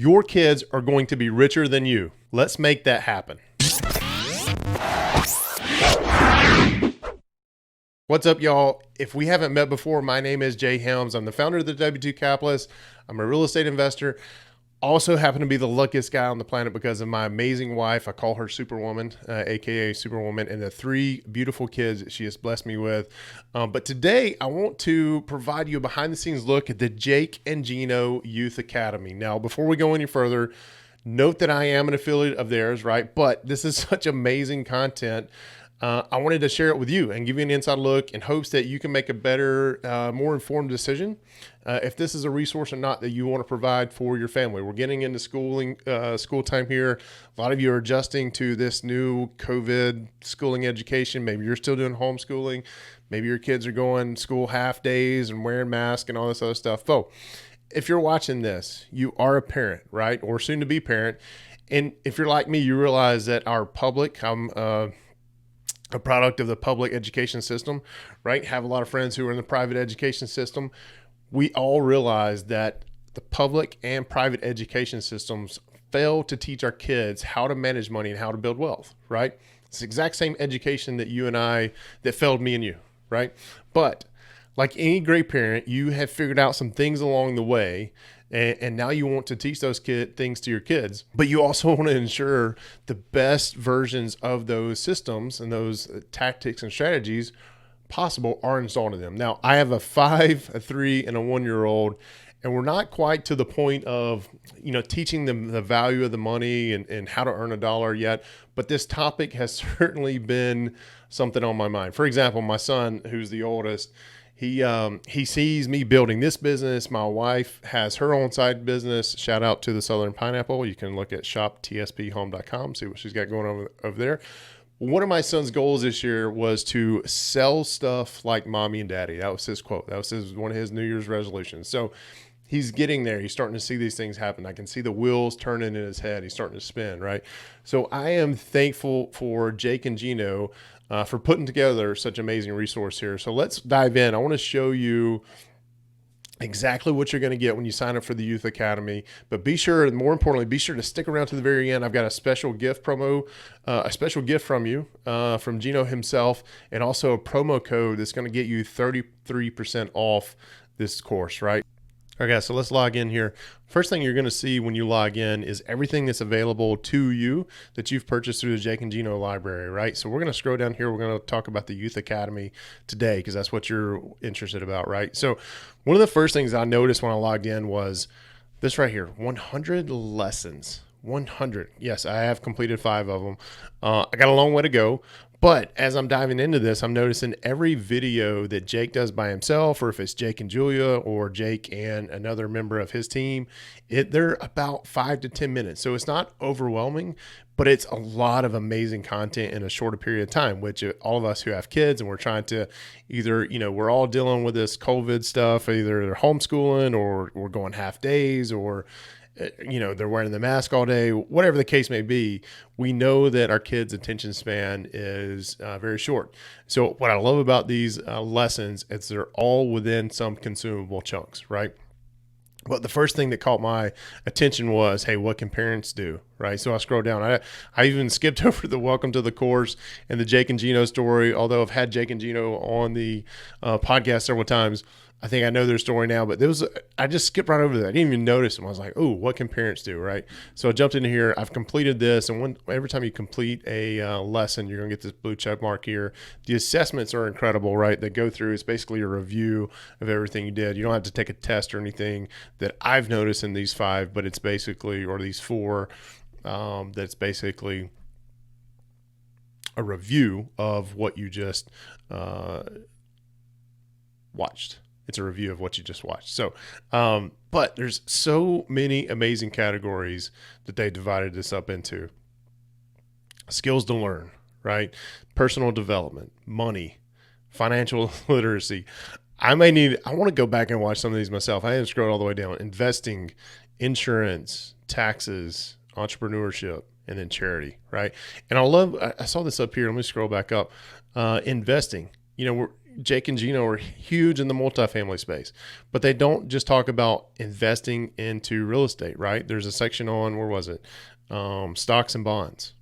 Your kids are going to be richer than you. Let's make that happen. What's up, y'all? If we haven't met before, my name is Jay Helms. I'm the founder of the W2 Capitalist. I'm a real estate investor. Also happen to be the luckiest guy on the planet because of my amazing wife. I call her Superwoman, aka Superwoman, and the three beautiful kids that she has blessed me with. But today I want to provide you a behind the scenes look at the Jake and Gino Youth Academy. Now, before we go any further, note that I am an affiliate of theirs, right? But this is such amazing content. I wanted to share it with you and give you an inside look in hopes that you can make a better, more informed decision if this is a resource or not that you want to provide for your family. We're getting into school time here. A lot of you are adjusting to this new COVID schooling education. Maybe you're still doing homeschooling. Maybe your kids are going school half days and wearing masks and all this other stuff. So if you're watching this, you are a parent, right? Or soon to be parent. And if you're like me, you realize that our public, a product of the public education system, right? Have a lot of friends who are in the private education system. We all realize that the public and private education systems fail to teach our kids how to manage money and how to build wealth, right? It's the exact same education that failed me and you, right? But like any great parent, you have figured out some things along the way, and now you want to teach those things to your kids, but you also want to ensure the best versions of those systems and those tactics and strategies possible are installed in them. Now, I have a 5, a 3, and a 1-year-old, and we're not quite to the point of, teaching them the value of the money and how to earn a dollar yet, but this topic has certainly been something on my mind. For example, my son, who's the oldest, he sees me building this business. My wife has her own side business. Shout out to the Southern Pineapple. You can look at shoptspHome.com, see what she's got going on over there. One of my son's goals this year was to sell stuff like mommy and daddy. That was his quote. That was one of his New Year's resolutions. So he's getting there. He's starting to see these things happen. I can see the wheels turning in his head. He's starting to spin, right? So I am thankful for Jake and Gino for putting together such an amazing resource here. So let's dive in. I want to show you exactly what you're going to get when you sign up for the Youth Academy. But more importantly, be sure to stick around to the very end. I've got a special gift promo, a special gift from you, from Gino himself, and also a promo code that's going to get you 33% off this course, right? Okay, so let's log in here. First thing you're going to see when you log in is everything that's available to you that you've purchased through the Jake and Gino library, right? So we're going to scroll down here. We're going to talk about the Youth Academy today because that's what you're interested about, right? So one of the first things I noticed when I logged in was this right here, 100 lessons. 100. Yes, I have completed 5 of them. I got a long way to go. But as I'm diving into this, I'm noticing every video that Jake does by himself, or if it's Jake and Julia or Jake and another member of his team, they're about 5 to 10 minutes. So it's not overwhelming, but it's a lot of amazing content in a shorter period of time, which all of us who have kids and we're trying to either, we're all dealing with this COVID stuff, either they're homeschooling or we're going half days or they're wearing the mask all day, whatever the case may be. We know that our kids' attention span is very short. So what I love about these lessons is they're all within some consumable chunks, right? But the first thing that caught my attention was, hey, what can parents do, right? So I scrolled down. I even skipped over the welcome to the course and the Jake and Gino story, although I've had Jake and Gino on the podcast several times. I think I know their story now, but I just skipped right over that. I didn't even notice them. I was like, oh, what can parents do, right? So I jumped into here. I've completed this, and every time you complete a lesson, you're going to get this blue check mark here. The assessments are incredible, right? They go through. It's basically a review of everything you did. You don't have to take a test or anything that I've noticed in these 5, but it's basically, or these 4, that's basically a review of what you just watched. It's a review of what you just watched. So, but there's so many amazing categories that they divided this up into. Skills to learn, right? Personal development, money, financial literacy. I want to go back and watch some of these myself. I didn't scroll all the way down. Investing, insurance, taxes, entrepreneurship, and then charity, right? And I saw this up here. Let me scroll back up. Investing. Jake and Gino are huge in the multifamily space, but they don't just talk about investing into real estate, right? There's a section on, where was it? Stocks and bonds.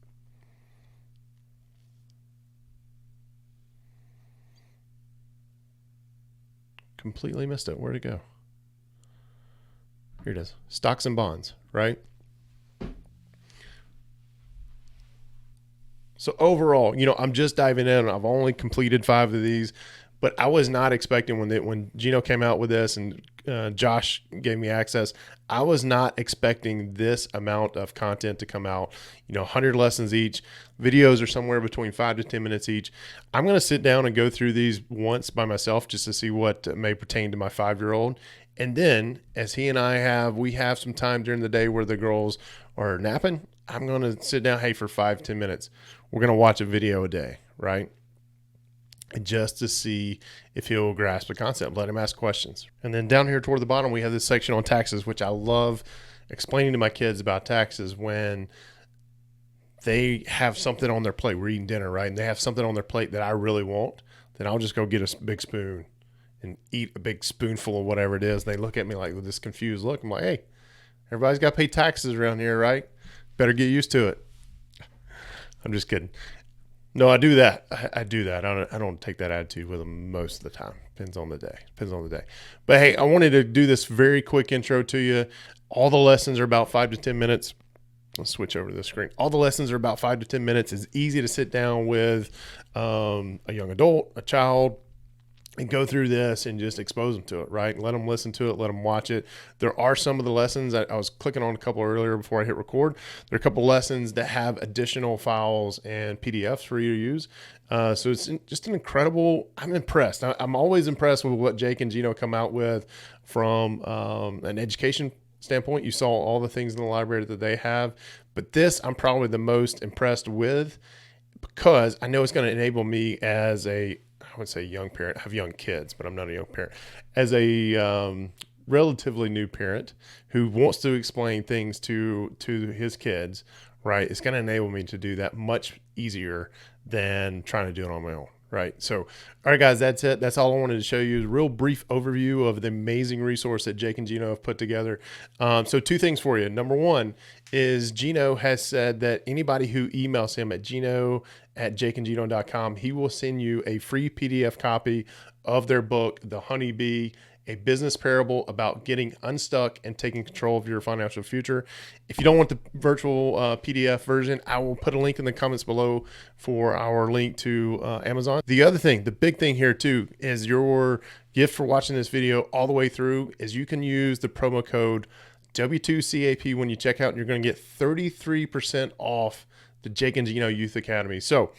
Completely missed it. Where'd it go? Here it is. Stocks and bonds, right? So overall, I'm just diving in. I've only completed 5 of these, but I was not expecting when Gino came out with this and Josh gave me access. I was not expecting this amount of content to come out. 100 lessons each. Videos are somewhere between 5 to 10 minutes each. I'm going to sit down and go through these once by myself just to see what may pertain to my 5-year-old. And then, as we have some time during the day where the girls are napping, I'm going to sit down, hey, for 5-10 minutes. We're going to watch a video a day, right? Just to see if he'll grasp the concept. Let him ask questions. And then down here toward the bottom, we have this section on taxes, which I love explaining to my kids about taxes when they have something on their plate. We're eating dinner, right? And they have something on their plate that I really want. Then I'll just go get a big spoon and eat a big spoonful of whatever it is. They look at me like with this confused look. I'm like, hey, everybody's got to pay taxes around here, right? Better get used to it. I'm just kidding. No, I do that. I do that. I don't take that attitude with them most of the time. Depends on the day. But hey, I wanted to do this very quick intro to you. All the lessons are about 5 to 10 minutes. Let's switch over to the screen. All the lessons are about 5 to 10 minutes. It's easy to sit down with a young adult, a child, and go through this and just expose them to it, right? Let them listen to it. Let them watch it. There are some of the lessons I was clicking on a couple earlier before I hit record. There are a couple lessons that have additional files and PDFs for you to use. So it's just an incredible, I'm impressed. I'm always impressed with what Jake and Gino come out with from an education standpoint. You saw all the things in the library that they have, but this I'm probably the most impressed with because I know it's going to enable me as I would say young parent. I have young kids, but I'm not a young parent. As a relatively new parent who wants to explain things to his kids, right? It's going to enable me to do that much easier than trying to do it on my own, right? So, all right, guys, that's it. That's all I wanted to show you. A real brief overview of the amazing resource that Jake and Gino have put together. So 2 things for you. Number 1 is Gino has said that anybody who emails him at gino@jakeandgino.com, he will send you a free PDF copy of their book, The Honeybee, a business parable about getting unstuck and taking control of your financial future. If you don't want the virtual PDF version, I will put a link in the comments below for our link to Amazon. The other thing, the big thing here too, is your gift for watching this video all the way through is you can use the promo code W2CAP when you check out, and you're going to get 33% off the Jake and Gino Youth Academy. So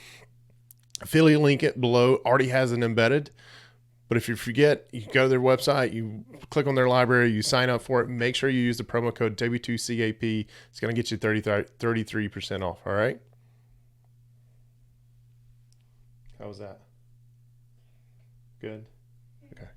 affiliate link it below already has it embedded. But if you forget, you go to their website, you click on their library, you sign up for it. Make sure you use the promo code W2CAP. It's going to get you 33% off. All right. How was that? Good. Okay.